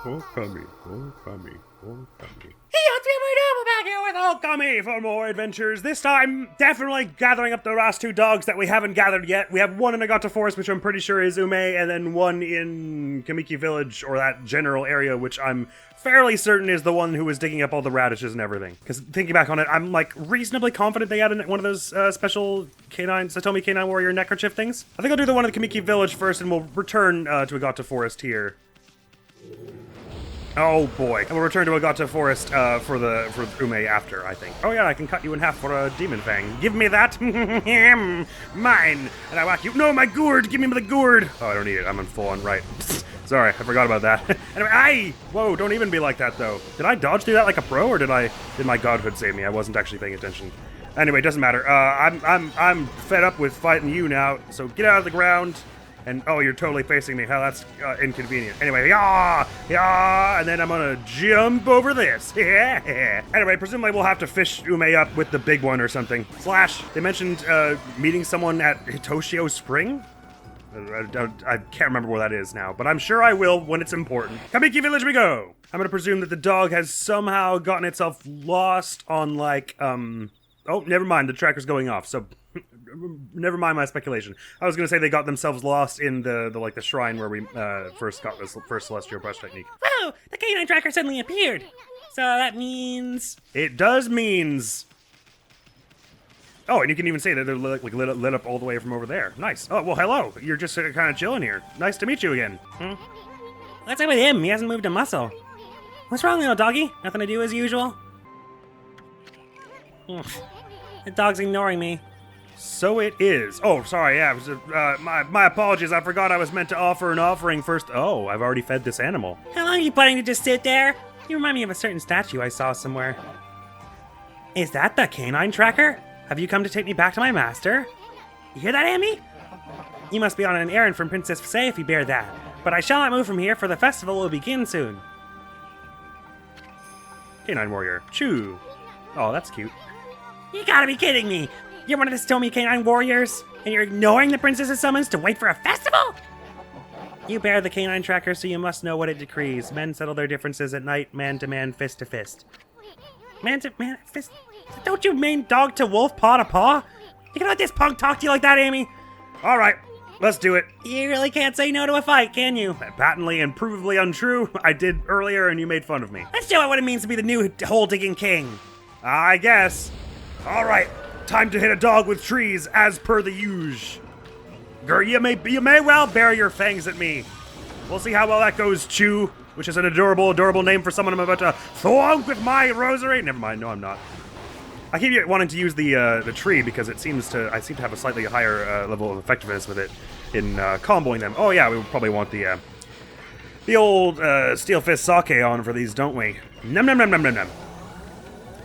Ōkami, Ōkami, Ōkami. Hey, we're back here with Ōkami for more adventures. This time, definitely gathering up the last two dogs that we haven't gathered yet. We have one in Nagata Forest, which I'm pretty sure is Ume, and then one in Kamiki Village, or that general area, which I'm fairly certain is the one who was digging up all the radishes and everything. Because thinking back on it, I'm like reasonably confident they had one of those special Satomi Canine Warrior neckerchief things. I think I'll do the one in the Kamiki Village first, and we'll return to Nagata Forest here. Oh boy. And we'll return to Nagata Forest for Ume after, I think. Oh yeah, I can cut you in half for a demon fang. Give me that. Mine. And I whack you. No, my gourd. Give me the gourd. Oh, I don't need it. I'm in full on right. Sorry, I forgot about that. Anyway, aye! Whoa, don't even be like that though. Did I dodge through that like a pro, or did my godhood save me? I wasn't actually paying attention. Anyway, doesn't matter. I'm fed up with fighting you now, so get out of the ground. And, oh, you're totally facing me. Hell, that's inconvenient. Anyway, yeah, and then I'm gonna jump over this. Anyway, presumably we'll have to fish Ume up with the big one or something. Slash, they mentioned meeting someone at Hitoshio Spring? I can't remember where that is now, but I'm sure I will when it's important. Kamiki Village we go! I'm gonna presume that the dog has somehow gotten itself lost on, like, oh, never mind, the tracker's going off, so... Never mind my speculation. I was gonna say they got themselves lost in the shrine where we first got this first celestial brush technique. Whoa! The canine tracker suddenly appeared! So that means... It does means... Oh, and you can even say that they're lit up all the way from over there. Nice. Oh, well, hello. You're just kind of chilling here. Nice to meet you again. What's up with him? He hasn't moved a muscle. What's wrong, little doggy? Nothing to do as usual? The dog's ignoring me. So it is. Oh, sorry, yeah, it was, my apologies. I forgot I was meant to offer an offering first. Oh, I've already fed this animal. How long are you planning to just sit there? You remind me of a certain statue I saw somewhere. Is that the canine tracker? Have you come to take me back to my master? You hear that, Amy? You must be on an errand from Princess Fusei if you bear that. But I shall not move from here, for the festival will begin soon. Canine warrior. Chew. Oh, that's cute. You gotta be kidding me! You're one of the Satomi Canine Warriors, and you're ignoring the princess's summons to wait for a festival? You bear the canine tracker, so you must know what it decrees. Men settle their differences at night, man to man, fist to fist. Man to man, fist... Don't you mean dog to wolf, paw to paw? You can let this punk talk to you like that, Amy? All right, let's do it. You really can't say no to a fight, can you? Patently and provably untrue. I did earlier, and you made fun of me. Let's show it what it means to be the new hole-digging king. I guess. All right. Time to hit a dog with trees, as per the usual. You may well bear your fangs at me. We'll see how well that goes, Chew, which is an adorable name for someone I'm about to thwonk with my rosary. Never mind, no, I'm not. I keep wanting to use the tree because I seem to have a slightly higher level of effectiveness with it in comboing them. Oh yeah, we would probably want the old steel fist sake on for these, don't we? Num num num num num num.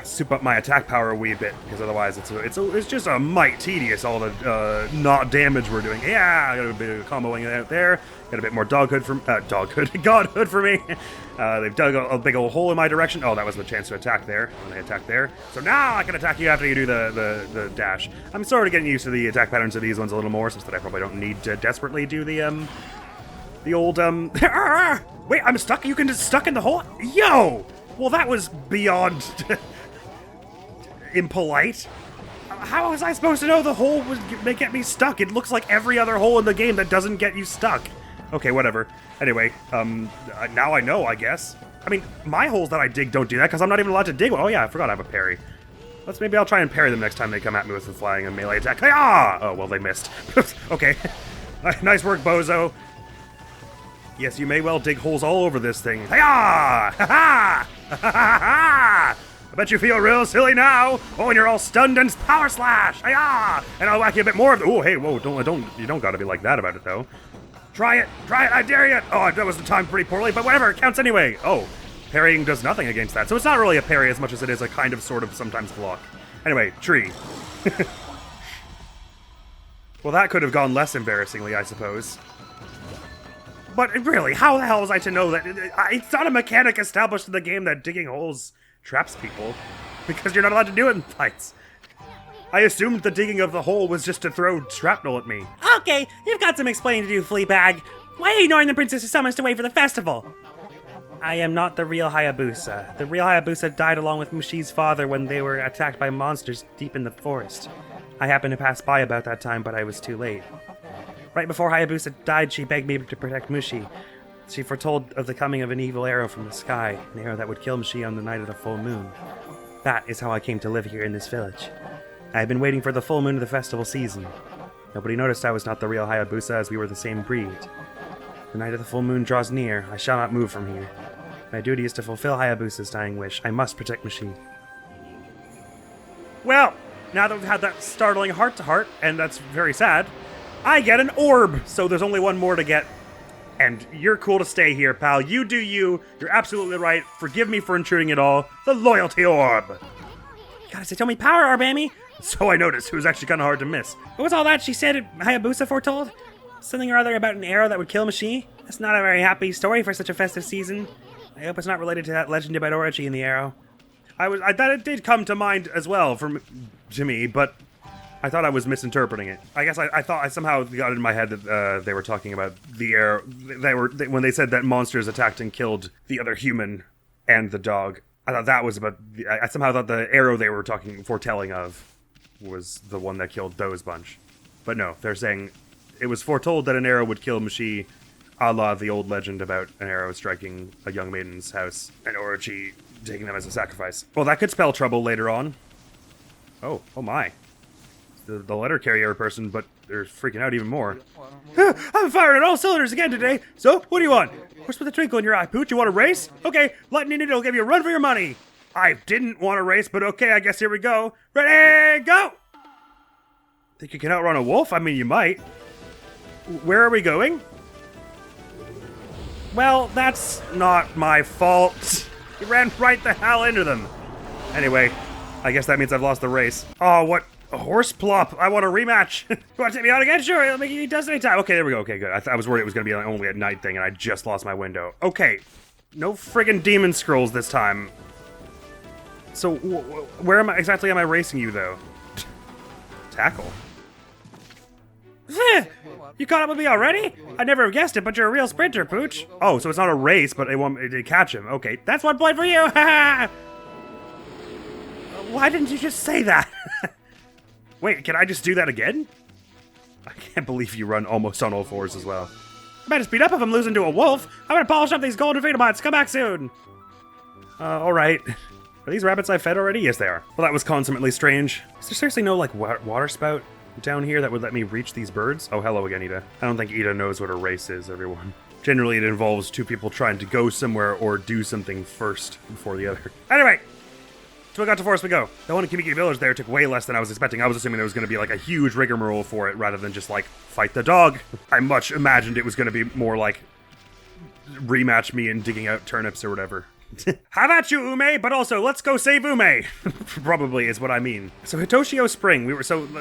Soup up my attack power a wee bit, because otherwise it's just a mite tedious, all the not damage we're doing. Yeah, I got a bit of comboing out there. Got a bit more godhood for me. They've dug a big old hole in my direction. Oh, that was the chance to attack there when they attacked there. So now I can attack you after you do the dash. I'm sort of getting used to the attack patterns of these ones a little more, since that I probably don't need to desperately do the old Wait, I'm stuck. You can just stuck in the hole. Yo, well that was beyond. Impolite? How was I supposed to know the hole would get me stuck? It looks like every other hole in the game that doesn't get you stuck. Okay, whatever. Anyway, now I know, I guess. I mean, my holes that I dig don't do that, because I'm not even allowed to dig. Oh yeah, I forgot I have a parry. Maybe I'll try and parry them next time they come at me with the flying and melee attack. Ah! Oh, well, they missed. Okay. Nice work, Bozo. Yes, you may well dig holes all over this thing. Ha-ha! Ha-ha! Ha-ha-ha! I bet you feel real silly now. Oh, and you're all stunned and power slash. Hi-ya! And I'll whack you a bit more of the... Oh, hey, whoa, you don't gotta be like that about it, though. Try it, I dare you. Oh, that was timed pretty poorly, but whatever, it counts anyway. Oh, parrying does nothing against that. So it's not really a parry as much as it is a kind of, sort of, sometimes block. Anyway, tree. Well, that could have gone less embarrassingly, I suppose. But really, how the hell was I to know that... It's not a mechanic established in the game that digging holes... traps people, because you're not allowed to do it in fights. I assumed the digging of the hole was just to throw shrapnel at me. Okay, you've got some explaining to do, Fleabag. Why are you ignoring the princess's summons to wait for the festival? I am not the real Hayabusa. The real Hayabusa died along with Mushi's father when they were attacked by monsters deep in the forest. I happened to pass by about that time, but I was too late. Right before Hayabusa died, she begged me to protect Mushi. She foretold of the coming of an evil arrow from the sky, an arrow that would kill Mushi on the night of the full moon. That is how I came to live here in this village. I had been waiting for the full moon of the festival season. Nobody noticed I was not the real Hayabusa, as we were the same breed. The night of the full moon draws near. I shall not move from here. My duty is to fulfill Hayabusa's dying wish. I must protect Mushi. Well, now that we've had that startling heart-to-heart, and that's very sad, I get an orb, so there's only one more to get. And you're cool to stay here, pal. You do you. You're absolutely right. Forgive me for intruding at all. The loyalty orb. You gotta say, tell me power, orb, Amy. So I noticed. It was actually kind of hard to miss. What was all that she said Hayabusa foretold? Something or other about an arrow that would kill Mushi? That's not a very happy story for such a festive season. I hope it's not related to that legend about Orochi and the arrow. I thought it did come to mind as well to me, but I thought I was misinterpreting it. I guess I thought I somehow got it in my head that they were talking about the arrow. When they said that monsters attacked and killed the other human and the dog. I thought that was about. I somehow thought the arrow they were foretelling of was the one that killed those bunch. But no, they're saying it was foretold that an arrow would kill Mushi, a la the old legend about an arrow striking a young maiden's house and Orochi taking them as a sacrifice. Well, that could spell trouble later on. Oh my. The letter carrier person, but they're freaking out even more. I'm firing at all cylinders again today, so what do you want? What's with the twinkle in your eye, Pooch? You want a race? Okay, lightning it'll give you a run for your money. I didn't want a race, but okay, I guess here we go. Ready, go! Think you can outrun a wolf? I mean, you might. Where are we going? Well, that's not my fault. You ran right the hell into them. Anyway, I guess that means I've lost the race. Oh, what? A horse plop. I want a rematch. You want to take me out again? Sure, I'll make you dust anytime. Okay, there we go. Okay, good. I was worried it was going to be only a night thing, and I just lost my window. Okay. No friggin' demon scrolls this time. So, where exactly am I racing you, though? Tackle. You caught up with me already? I never guessed it, but you're a real sprinter, Pooch. Oh, so it's not a race, but they want me to catch him. Okay, that's 1 point for you. Why didn't you just say that? Wait, can I just do that again? I can't believe you run almost on all fours as well. I better speed up if I'm losing to a wolf. I'm gonna polish up these golden Vegetabots. Come back soon. Alright. Are these rabbits I fed already? Yes, they are. Well, that was consummately strange. Is there seriously no, like, water spout down here that would let me reach these birds? Oh, hello again, Ida. I don't think Ida knows what a race is, everyone. Generally, it involves two people trying to go somewhere or do something first before the other. Anyway! To Agata Forest we go. The one in Kimiki Village there took way less than I was expecting. I was assuming there was going to be like a huge rigmarole for it rather than just like fight the dog. I much imagined it was going to be more like rematch me in digging out turnips or whatever. How about you, Ume? But also, let's go save Ume. Probably is what I mean. So Hitoshio Spring.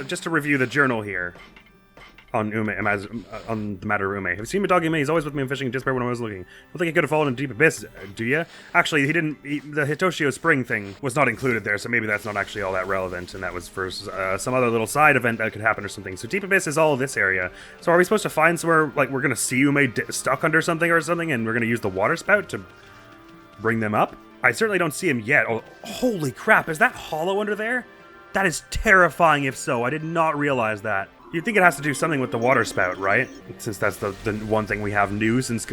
Just to review the journal here. On Ume, on the matter of Ume. Have you seen my dog Ume? He's always with me in fishing just when I was looking. I don't think he could have fallen into deep abyss, do ya? Actually, the Hitoshio Spring thing was not included there, so maybe that's not actually all that relevant, and that was for some other little side event that could happen or something. So deep abyss is all of this area. So are we supposed to find somewhere, like we're gonna see Ume stuck under something or something, and we're gonna use the water spout to bring them up? I certainly don't see him yet. Oh, holy crap, is that hollow under there? That is terrifying if so. I did not realize that. You'd think it has to do something with the water spout, right? Since that's the one thing we have new since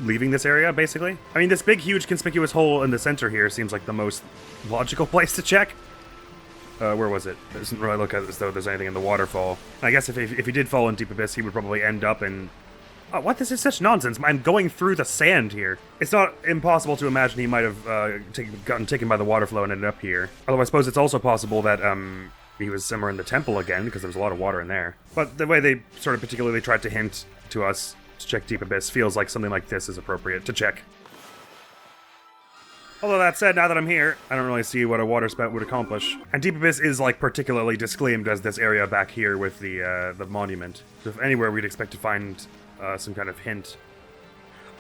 leaving this area, basically. I mean, this big, huge, conspicuous hole in the center here seems like the most logical place to check. Where was it? It doesn't really look as though there's anything in the waterfall. I guess if he did fall in deep abyss, he would probably end up in... Oh, what? This is such nonsense. I'm going through the sand here. It's not impossible to imagine he might have gotten taken by the water flow and ended up here. Although I suppose it's also possible that... he was somewhere in the temple again, because there was a lot of water in there. But the way they sort of particularly tried to hint to us to check Deep Abyss feels like something like this is appropriate to check. Although that said, now that I'm here, I don't really see what a water spout would accomplish. And Deep Abyss is like particularly disclaimed as this area back here with the monument. So if anywhere we'd expect to find some kind of hint.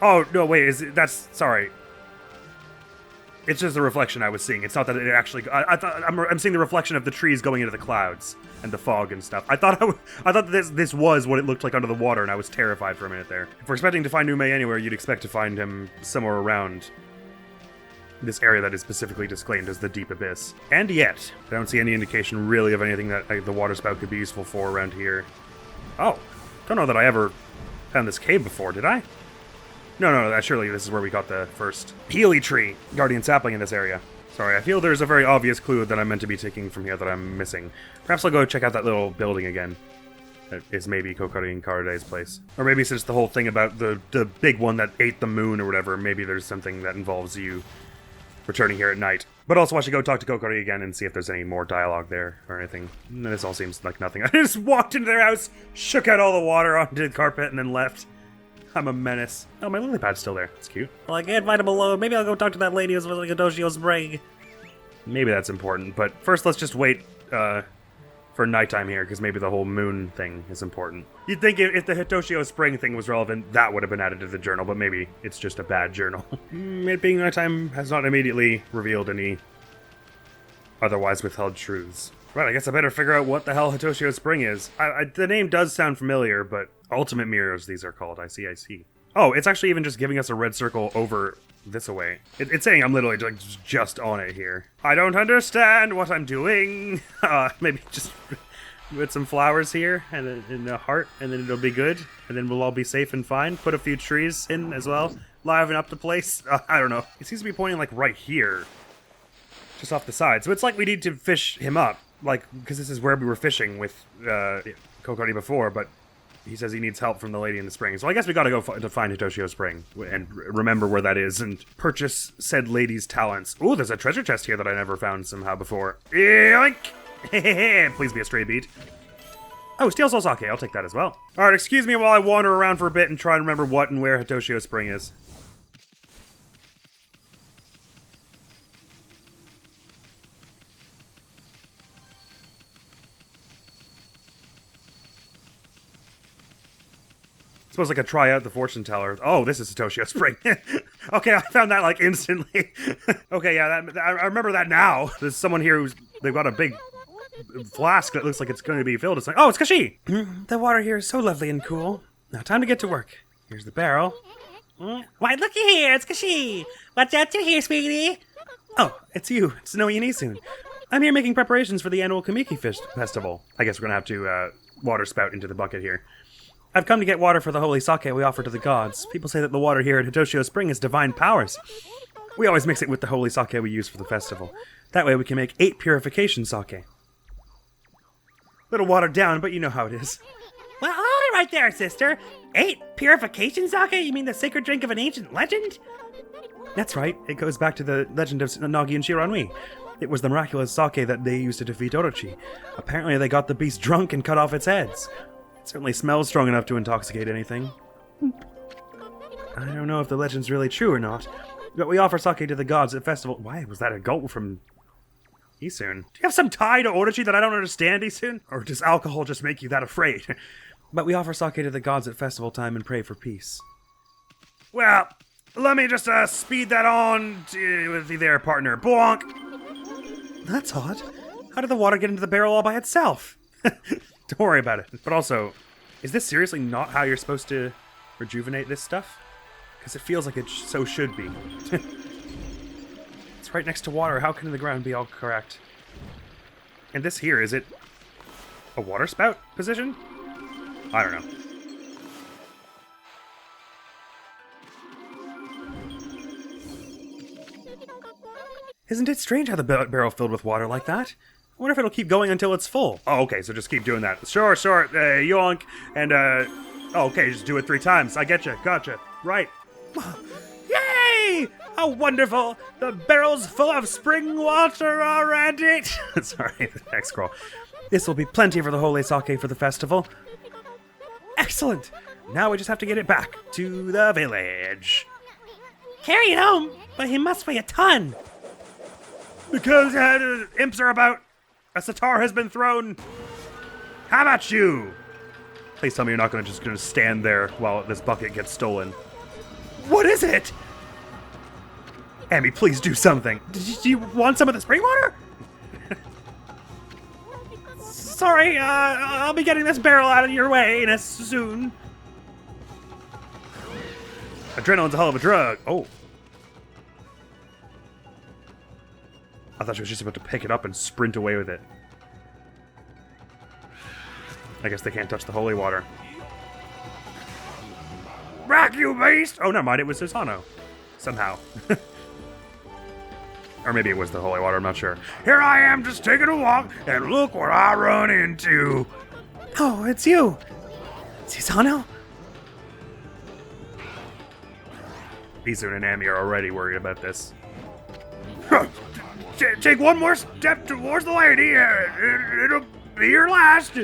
Oh, no, wait, sorry. It's just the reflection I was seeing. It's not that it actually... I thought I'm seeing the reflection of the trees going into the clouds and the fog and stuff. I thought that this was what it looked like under the water, and I was terrified for a minute there. If we're expecting to find Ume anywhere, you'd expect to find him somewhere around this area that is specifically disclaimed as the Deep Abyss. And yet, I don't see any indication really of anything that the water spout could be useful for around here. Oh, don't know that I ever found this cave before, did I? No, surely this is where we got the first Healy tree, guardian sapling in this area. Sorry, I feel there's a very obvious clue that I'm meant to be taking from here that I'm missing. Perhaps I'll go check out that little building again. That is maybe Kokori and Karade's place. Or maybe since the whole thing about the big one that ate the moon or whatever, maybe there's something that involves you returning here at night. But also I should go talk to Kokori again and see if there's any more dialogue there or anything. This all seems like nothing. I just walked into their house, shook out all the water onto the carpet, and then left. I'm a menace. Oh, my lily pad's still there. It's cute. Well, I can't find him alone. Maybe I'll go talk to that lady who's with Hitoshio Spring. Maybe that's important, but first let's just wait for nighttime here, because maybe the whole moon thing is important. You'd think if the Hitoshio Spring thing was relevant, that would have been added to the journal, but maybe it's just a bad journal. It being nighttime has not immediately revealed any otherwise withheld truths. Right, I guess I better figure out what the hell Hitoshio Spring is. The name does sound familiar, but Ultimate Mirrors these are called. I see. Oh, it's actually even just giving us a red circle over this away. It's saying I'm literally like just on it here. I don't understand what I'm doing. Maybe just put some flowers here and in a heart, and then it'll be good. And then we'll all be safe and fine. Put a few trees in as well. Liven up the place. I don't know. It seems to be pointing like right here. Just off the side. So it's like we need to fish him up. Like, because this is where we were fishing with Kokori before, but he says he needs help from the lady in the spring. So I guess we gotta go to find Hitoshio Spring and remember where that is and purchase said lady's talents. Ooh, there's a treasure chest here that I never found somehow before. Yoink! Please be a stray beat. Oh, steel soul sake. I'll take that as well. Alright, excuse me while I wander around for a bit and try and remember what and where Hitoshio Spring is. Suppose I could try out the fortune teller. Oh, this is Hitoshio Spring. Okay, I found that like instantly. Okay, yeah, I remember that now. There's someone here they've got a big flask that looks like it's going to be filled. It's like, oh, it's Kashi! The water here is so lovely and cool. Now time to get to work. Here's the barrel. Why, looky here, it's Kashi! What's out to here, sweetie? Oh, it's you. It's Snowy and Isun. I'm here making preparations for the annual Kamiki Fish Festival. I guess we're going to have to water spout into the bucket here. I've come to get water for the holy sake we offer to the gods. People say that the water here at Hitoshio Spring has divine powers. We always mix it with the holy sake we use for the festival. That way we can make 8 purification sake. Little watered down, but you know how it is. Well, hold it right there, sister. 8 purification sake? You mean the sacred drink of an ancient legend? That's right. It goes back to the legend of Nagi and Shiranui. It was the miraculous sake that they used to defeat Orochi. Apparently they got the beast drunk and cut off its heads. Certainly smells strong enough to intoxicate anything. I don't know if the legend's really true or not, but we offer sake to the gods at festival. Why was that a gulp from Isun? Do you have some tie to Orochi that I don't understand, Isun? Or does alcohol just make you that afraid? But we offer sake to the gods at festival time and pray for peace. Well, let me just speed that on with you there, partner. Bonk! That's odd. How did the water get into the barrel all by itself? Don't worry about it. But also, is this seriously not how you're supposed to rejuvenate this stuff? Because it feels like it so should be. It's right next to water. How can the ground be all correct? And this here, is it a water spout position? I don't know. Isn't it strange how the barrel filled with water like that? I wonder if it'll keep going until it's full. Oh, okay, so just keep doing that. Sure, yoink, and, okay, just do it 3 times. I getcha, gotcha. Right. Yay! How wonderful! The barrel's full of spring water already! Sorry, the next scroll. This will be plenty for the holy sake for the festival. Excellent! Now we just have to get it back to the village. Carry it home, but he must weigh a ton. Because imps are about. A sitar has been thrown. How about you? Please tell me you're not just gonna stand there while this bucket gets stolen. What is it? Amy, please do something. Do you want some of the spring water? Sorry, I'll be getting this barrel out of your way in soon. Adrenaline's a hell of a drug. Oh. I thought she was just about to pick it up and sprint away with it. I guess they can't touch the holy water. Rock you beast! Oh, never mind, it was Susano. Somehow. Or maybe it was the holy water, I'm not sure. Here I am just taking a walk, and look what I run into. Oh, it's you. Susano? Izun and Amy are already worried about this. Take one more step towards the lady, and it'll be your last.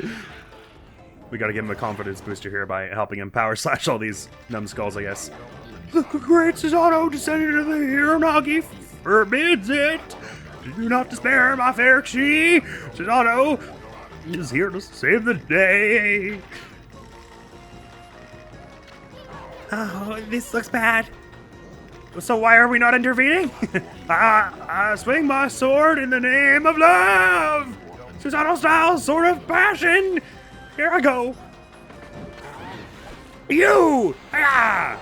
We gotta give him a confidence booster here by helping him power slash all these numbskulls, I guess. The great Susano descended to the Hiranagi forbids it. Do not despair, my fair Chi. Susano is here to save the day. Oh, this looks bad. So why are we not intervening? I swing my sword in the name of love. Susano style, sword of passion. Here I go. You! Hiya!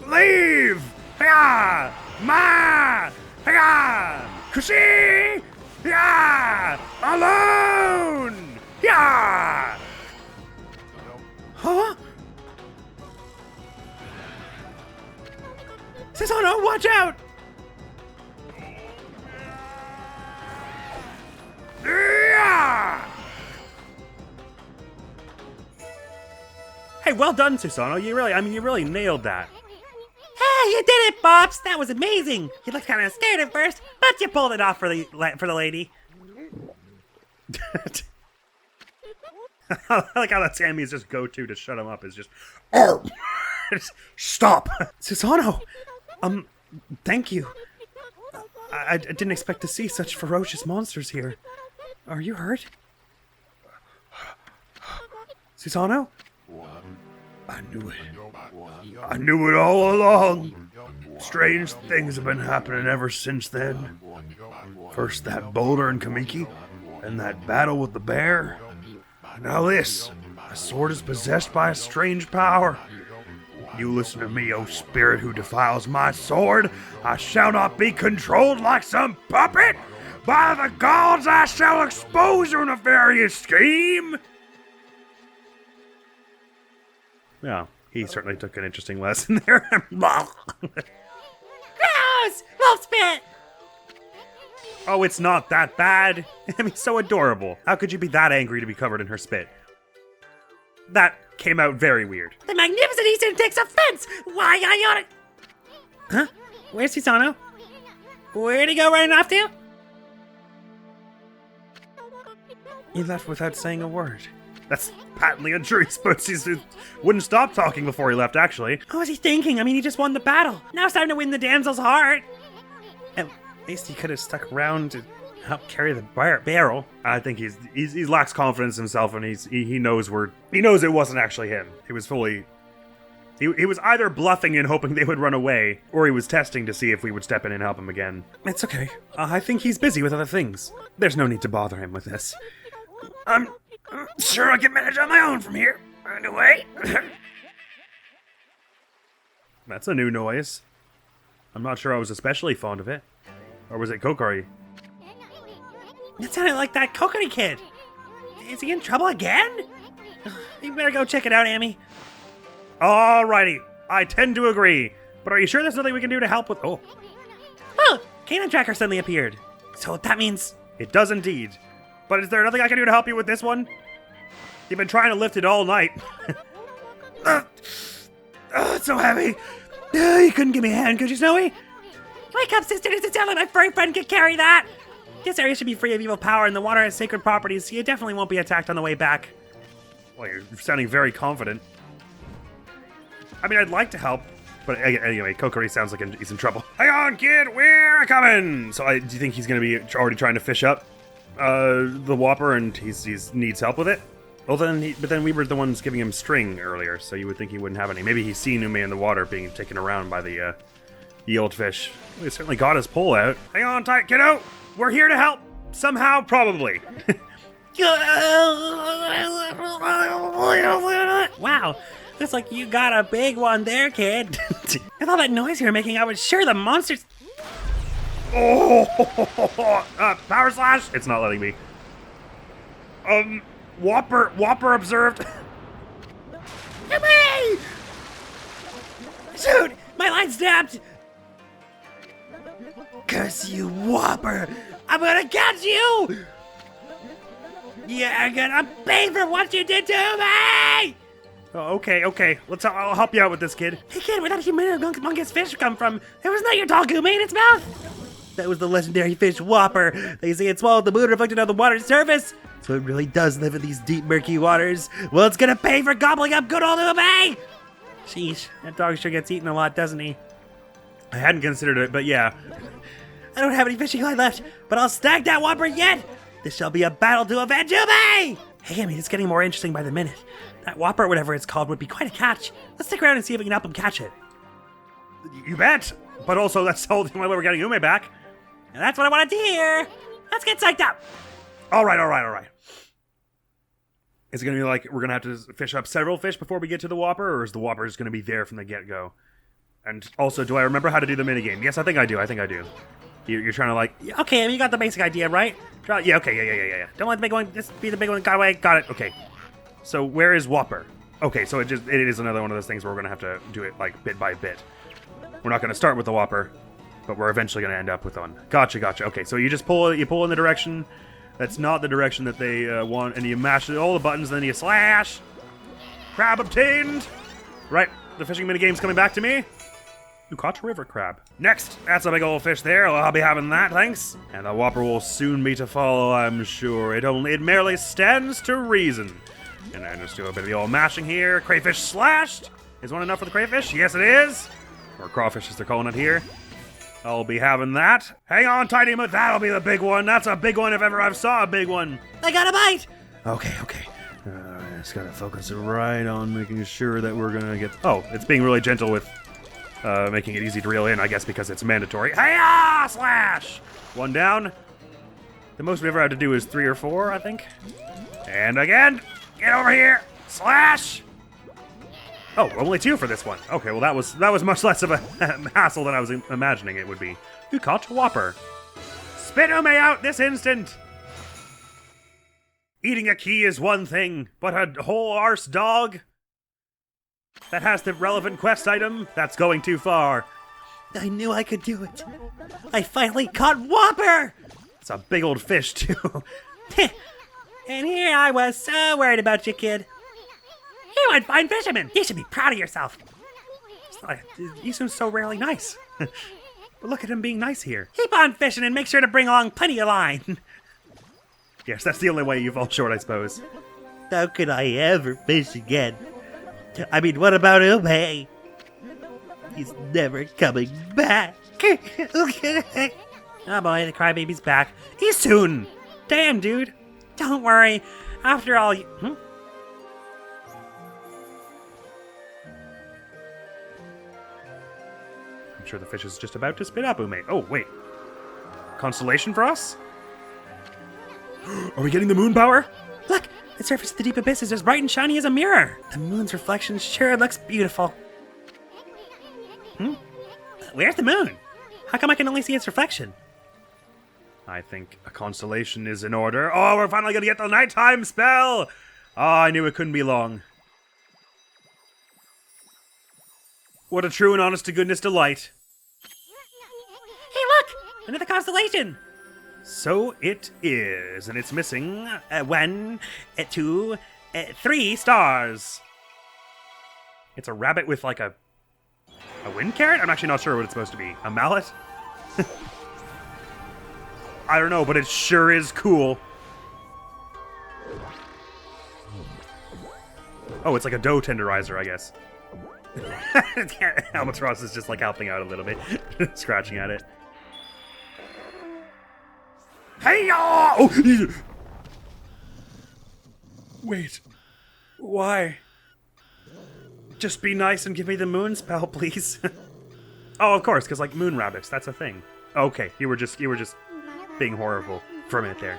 Leave! Hiya! Ma! Hiya! Kushi! Hiya! Alone! Hiya! Huh? Susano, watch out! Hiya! Hey, well done, Susano. You really nailed that. Hey, you did it, Bops! That was amazing! You looked kind of scared at first, but you pulled it off for the lady. I like how that's Sammy's just go-to to shut him up is just, oh, just stop. Susano, thank you. I didn't expect to see such ferocious monsters here. Are you hurt? Susano? I knew it. I knew it all along. Strange things have been happening ever since then. First that boulder in Kamiki, and that battle with the bear. Now this. My sword is possessed by a strange power. You listen to me, O spirit who defiles my sword. I shall not be controlled like some puppet. By the gods, I shall expose your nefarious scheme. Yeah, he certainly took an interesting lesson there. Gross! Wolf spit! Oh, it's not that bad. I mean, so adorable. How could you be that angry to be covered in her spit? That came out very weird. The magnificent Eastern takes offense! Why I ought to... Huh? Where's Susano? Where'd he go running off to? He left without saying a word. That's patently untrue. He wouldn't stop talking before he left, actually. What was he thinking? I mean, he just won the battle. Now it's time to win the damsel's heart. At least he could have stuck around to help carry the barrel. I think he lacks confidence in himself, and he knows it wasn't actually him. He was fully... He was either bluffing and hoping they would run away, or he was testing to see if we would step in and help him again. It's okay. I think he's busy with other things. There's no need to bother him with this. I'm sure I can manage on my own from here. Anyway. That's a new noise. I'm not sure I was especially fond of it. Or was it Kokari? It sounded like that Kokari kid. Is he in trouble again? You better go check it out, Amy. Alrighty. I tend to agree. But are you sure there's nothing we can do to help with... Oh, Canine Tracker suddenly appeared. So that means... It does indeed. But is there nothing I can do to help you with this one? You've been trying to lift it all night. It's so heavy. You couldn't give me a hand, could you, Snowy? Wake up, sister. Does it sound like my furry friend could carry that? This area should be free of evil power, and the water has sacred properties, so you definitely won't be attacked on the way back. Well, you're sounding very confident. I mean, I'd like to help, but anyway, Kokari sounds like he's in trouble. Hang on, kid, we're coming! So do you think he's going to be already trying to fish up the Whopper, and he needs help with it? Well, but then we were the ones giving him string earlier, so you would think he wouldn't have any. Maybe he's seen Ume in the water being taken around by the Ye old fish. We certainly got his pole out. Hang on tight, kiddo. We're here to help. Somehow, probably. Wow, looks like you got a big one there, kid. With all that noise you were making, I was sure the monsters... Oh, power slash. It's not letting me. Whopper observed. Help me! Shoot, my line snapped. Curse you, Whopper! I'm gonna catch you! You're gonna pay for what you did to me! Oh, okay. I'll help you out with this, kid. Hey kid, where did that humongous fish come from? It was not your dog who made its mouth! That was the legendary fish Whopper. They say it swallowed the moon reflected on the water's surface. So it really does live in these deep, murky waters. Well, it's gonna pay for gobbling up good old Ōkami! Sheesh, that dog sure gets eaten a lot, doesn't he? I hadn't considered it, but yeah. I don't have any fishing line left, but I'll snag that Whopper yet! This shall be a battle to avenge Ōkami! Hey, I mean, it's getting more interesting by the minute. That Whopper, whatever it's called, would be quite a catch. Let's stick around and see if we can help him catch it. You bet. But also, that's the only way we're getting Ume back. And that's what I wanted to hear. Let's get psyched up. All right. Is it going to be like we're going to have to fish up several fish before we get to the Whopper, or is the Whopper just going to be there from the get-go? And also, do I remember how to do the minigame? Yes, I think I do. You're trying to like... Okay, I mean, you got the basic idea, right? Yeah, okay. Don't let the big one just be the big one. Got away. Got it. Okay. So where is Whopper? Okay, so it is another one of those things where we're going to have to do it like bit by bit. We're not going to start with the Whopper, but we're eventually going to end up with one. Gotcha. Okay, so you just pull in the direction that's not the direction that they want, and you mash all the buttons, then you slash. Crab obtained. Right, the fishing minigame's coming back to me. You caught a river crab. Next, that's a big old fish there. Well, I'll be having that, thanks. And the Whopper will soon be to follow, I'm sure. It merely stands to reason. And then just do a bit of the old mashing here. Crayfish slashed. Is one enough for the crayfish? Yes, it is. Or crawfish, as they're calling it here. I'll be having that. Hang on, Tiny Moot. That'll be the big one. That's a big one if ever I've saw a big one. I got a bite. Okay. Just gotta focus right on making sure that we're gonna get... Oh, it's being really gentle with making it easy to reel in, I guess, because it's mandatory. Hey-ya! Slash! One down. The most we've ever had to do is 3 or 4, I think. And again. Get over here. Slash! Oh, only 2 for this one. Okay, well that was much less of a hassle than I was imagining it would be. You caught a Whopper. Spit Ume out this instant! Eating a key is one thing, but a whole arse dog that has the relevant quest item, that's going too far. I knew I could do it. I finally caught Whopper! It's a big old fish, too. And here I was so worried about you, kid. You went fine fisherman. You should be proud of yourself. You seem so rarely nice. But look at him being nice here. Keep on fishing and make sure to bring along plenty of line. Yes, that's the only way you fall short, I suppose. How could I ever fish again? I mean, what about Ume? He's never coming back. Oh boy, the crybaby's back. He's soon. Damn, dude. Don't worry. After all, I'm sure the fish is just about to spit up Ume. Oh, wait. Constellation for us? Are we getting the moon power? Look, the surface of the deep abyss is as bright and shiny as a mirror. The moon's reflection sure looks beautiful. Where's the moon? How come I can only see its reflection? I think a constellation is in order. Oh, we're finally gonna get the nighttime spell! Oh, I knew it couldn't be long. What a true and honest to goodness delight. Hey, look! Another constellation! So it is, and it's missing 1, 2, 3 stars. It's a rabbit with like a wind carrot? I'm actually not sure what it's supposed to be. A mallet? I don't know, but it sure is cool. Oh, it's like a dough tenderizer, I guess. Amaterasu is just like helping out a little bit, scratching at it. Hey-ya! Oh! Wait. Why? Just be nice and give me the moon spell, please. Oh, of course, because like moon rabbits, that's a thing. Okay, you were just being horrible for a minute there.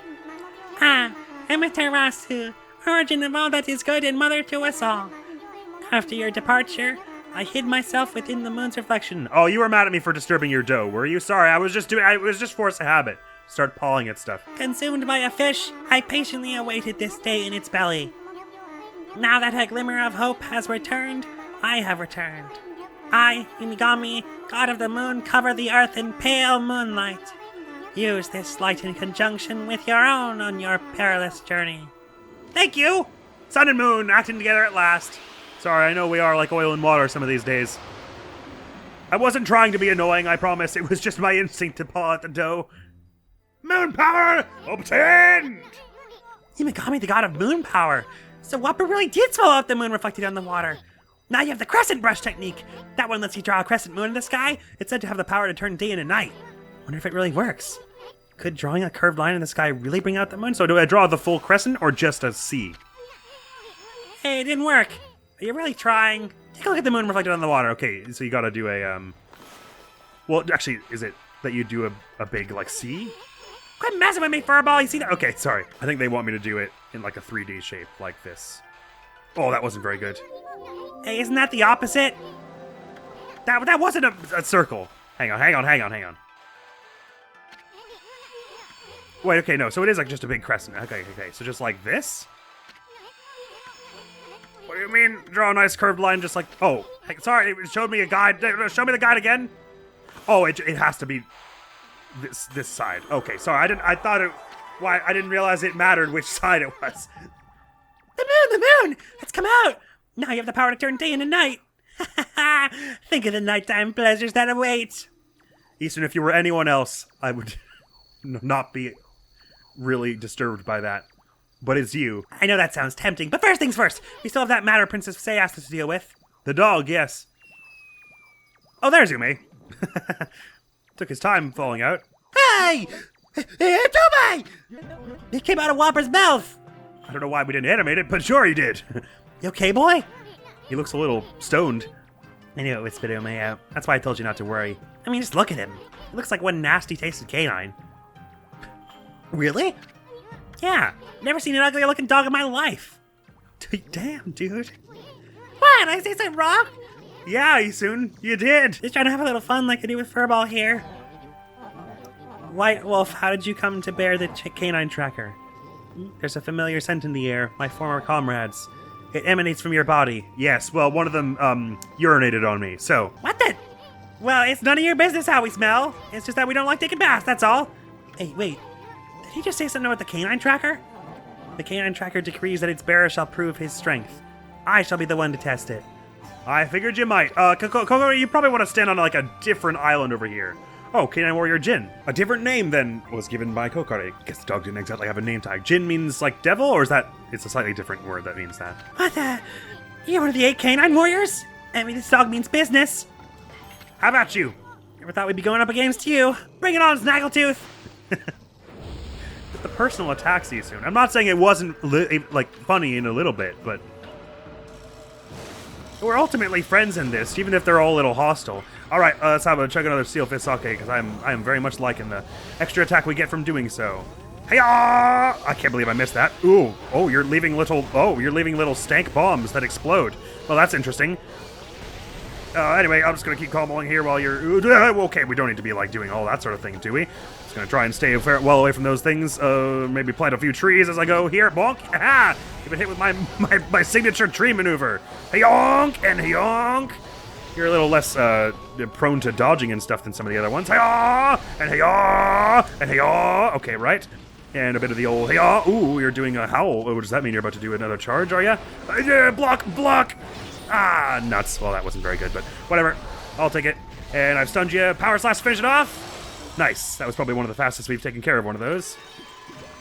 Ah, Amaterasu, origin of all that is good and mother to us all. After your departure, I hid myself within the moon's reflection. Oh, you were mad at me for disturbing your dough, were you? Sorry, I was just force of habit. Start pawing at stuff. Consumed by a fish, I patiently awaited this day in its belly. Now that a glimmer of hope has returned, I have returned. I, Ōkami, god of the moon, cover the earth in pale moonlight. Use this light in conjunction with your own on your perilous journey. Thank you! Sun and moon acting together at last. Sorry, I know we are like oil and water some of these days. I wasn't trying to be annoying, I promise. It was just my instinct to paw at the dough. Moon power obtained! Ōkami, the god of moon power. So Whopper really did swallow up the moon reflected on the water. Now you have the crescent brush technique. That one lets you draw a crescent moon in the sky. It's said to have the power to turn day into night. Wonder if it really works. Could drawing a curved line in the sky really bring out the moon? So do I draw the full crescent or just a C? Hey, it didn't work. Are you really trying? Take a look at the moon reflected on the water. Okay, so you gotta do a, well, actually, is it that you do a big, like, C? Quit messing with me, furball. You see that? Okay, sorry. I think they want me to do it in, like, a 3D shape, like this. Oh, that wasn't very good. Hey, isn't that the opposite? That wasn't a circle. Hang on. Wait, okay, no, so it is, like, just a big crescent. Okay, so just like this? What do you mean, draw a nice curved line just like... Oh, hey, sorry, it showed me a guide. Show me the guide again. Oh, it has to be this side. Okay, sorry, I didn't realize it mattered which side it was. The moon! It's come out! Now you have the power to turn day into night. Think of the nighttime pleasures that await. Easton, if you were anyone else, I would not be really disturbed by that. But it's you. I know that sounds tempting, but first things first. We still have that matter Princess Faye asked us to deal with. The dog, yes. Oh, there's Yume. Took his time falling out. Hey! It's Yume! It came out of Whopper's mouth! I don't know why we didn't animate it, but sure he did. You okay, boy? He looks a little stoned. I knew it would spit Yume out. That's why I told you not to worry. I mean, just look at him. He looks like one nasty tasted canine. Really? Yeah. Never seen an uglier looking dog in my life. Damn, dude. What? I say something wrong? Yeah, Isun, you did. Just trying to have a little fun like I do with Furball here. White Wolf, how did you come to bear the canine tracker? There's a familiar scent in the air, my former comrades. It emanates from your body. Yes, well, one of them, urinated on me, so... What the? Well, it's none of your business how we smell. It's just that we don't like taking baths, that's all. Hey, wait. Did he just say something about the canine tracker? The canine tracker decrees that its bearer shall prove his strength. I shall be the one to test it. I figured you might. Coco, you probably want to stand on, like, a different island over here. Oh, Canine Warrior Jin. A different name than was given by Kokare. I guess the dog didn't exactly have a name tag. Jin means, like, devil, or is that... It's a slightly different word that means that. What the... You're one of the 8 canine warriors? I mean, this dog means business. How about you? Never thought we'd be going up against you. Bring it on, Snaggletooth! The personal attacks soon. I'm not saying it wasn't, funny in a little bit, but... We're ultimately friends in this, even if they're all a little hostile. Alright, let's have a chug another Steel Fist Sake, because I am very much liking the extra attack we get from doing so. Hey-ya! I can't believe I missed that. Ooh, you're leaving little stank bombs that explode. Well, that's interesting. Anyway, I'm just gonna keep comboing here while you're... Okay, we don't need to be, like, doing all that sort of thing, do we? Just gonna try and stay well away from those things. Maybe plant a few trees as I go here. Bonk! Ha! You've been hit with my signature tree maneuver. Hey-yonk! And hey-yonk! You're a little less, prone to dodging and stuff than some of the other ones. Hey-yaw! And hey-yaw! And hey-yaw! Okay, right. And a bit of the old hey-yaw. Ooh, you're doing a howl. Oh, does that mean you're about to do another charge, are ya? Yeah, block! Ah, nuts. Well, that wasn't very good, but whatever. I'll take it. And I've stunned you. Power Slash, finish it off. Nice. That was probably one of the fastest we've taken care of one of those.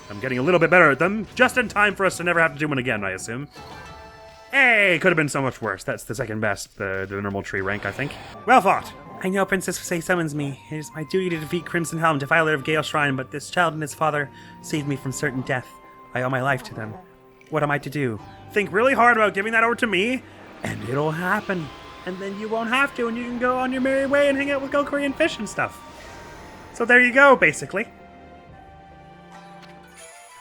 I'm getting a little bit better at them. Just in time for us to never have to do one again, I assume. Hey, could have been so much worse. That's the second best, the normal tree rank, I think. Well fought. I know Princess Faye summons me. It is my duty to defeat Crimson Helm, defiler of Gale Shrine, but this child and his father saved me from certain death. I owe my life to them. What am I to do? Think really hard about giving that over to me, and it'll happen. and then you won't have to, and you can go on your merry way and hang out with Go Korean fish and stuff. So there you go, basically.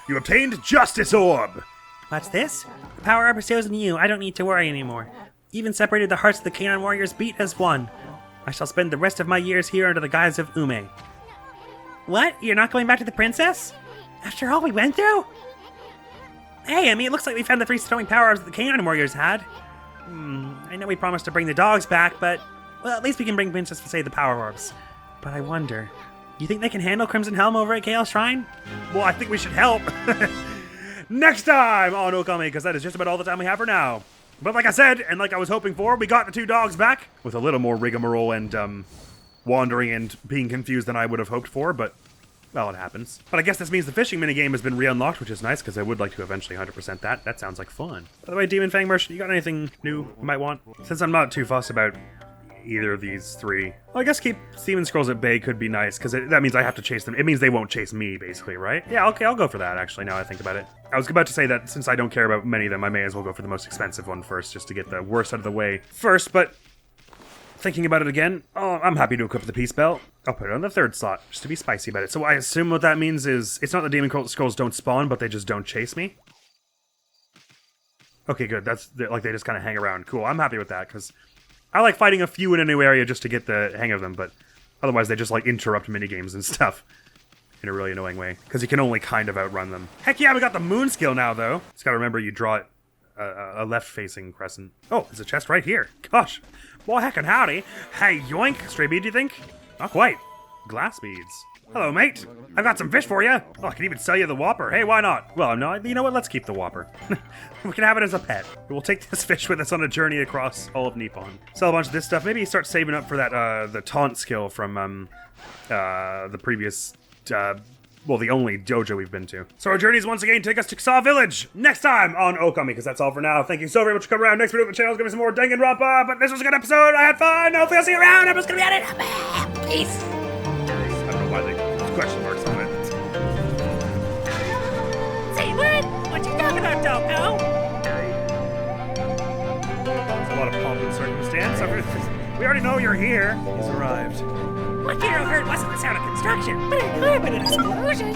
You obtained Justice Orb! What's this? The power orb is chosen you. I don't need to worry anymore. Even separated the hearts of the canine warriors beat as one. I shall spend the rest of my years here under the guise of Ume. What? You're not going back to the princess? After all we went through? Hey, I mean, it looks like we found the 3 stowing power orbs that the canine warriors had. I know we promised to bring the dogs back, but... Well, at least we can bring Princess to save the power orbs. But I wonder... You think they can handle Crimson Helm over at Kale Shrine? Well, I think we should help. Next time on Ōkami, because that is just about all the time we have for now. But like I said, and like I was hoping for, we got the 2 dogs back with a little more rigmarole and wandering and being confused than I would have hoped for, but, well, it happens. But I guess this means the fishing minigame has been re-unlocked, which is nice, because I would like to eventually 100% that. That sounds like fun. By the way, Demon Fang Merchant, you got anything new you might want? Since I'm not too fussed about either of these 3. Well, I guess keep Demon Scrolls at bay could be nice, because that means I have to chase them. It means they won't chase me, basically, right? Yeah, okay, I'll go for that, actually, now I think about it. I was about to say that since I don't care about many of them, I may as well go for the most expensive one first, just to get the worst out of the way first, but thinking about it again, I'm happy to equip the Peace Belt. I'll put it on the 3rd slot, just to be spicy about it. So I assume what that means is, it's not that Demon Scrolls don't spawn, but they just don't chase me? Okay, good, that's, like, they just kind of hang around. Cool, I'm happy with that, because I like fighting a few in a new area just to get the hang of them, but otherwise they just, like, interrupt minigames and stuff in a really annoying way, because you can only kind of outrun them. Heck yeah, we got the moon skill now, though. Just gotta remember you draw it a left-facing crescent. Oh, there's a chest right here. Gosh. Well, heckin' howdy. Hey, yoink. Stray bead, do you think? Not quite. Glass beads. Hello, mate. I've got some fish for you. Oh, I can even sell you the Whopper. Hey, why not? Well, no, you know what? Let's keep the Whopper. We can have it as a pet. We'll take this fish with us on a journey across all of Nippon. Sell a bunch of this stuff. Maybe start saving up for that, the taunt skill from, the previous, well, the only dojo we've been to. So our journeys once again take us to Ksa Village next time on Ōkami, because that's all for now. Thank you so very much for coming around. Next video on the channel is going to be some more Danganronpa, but this was a good episode. I had fun. Hopefully I'll see you around. Everyone's going to be at it. Peace. I don't know why they question marks on it. Say what? What you talking about, Doko? It's a lot of pomp and circumstance. We already know you're here. He's arrived. What hero heard wasn't the sound of construction, but it could have been an explosion.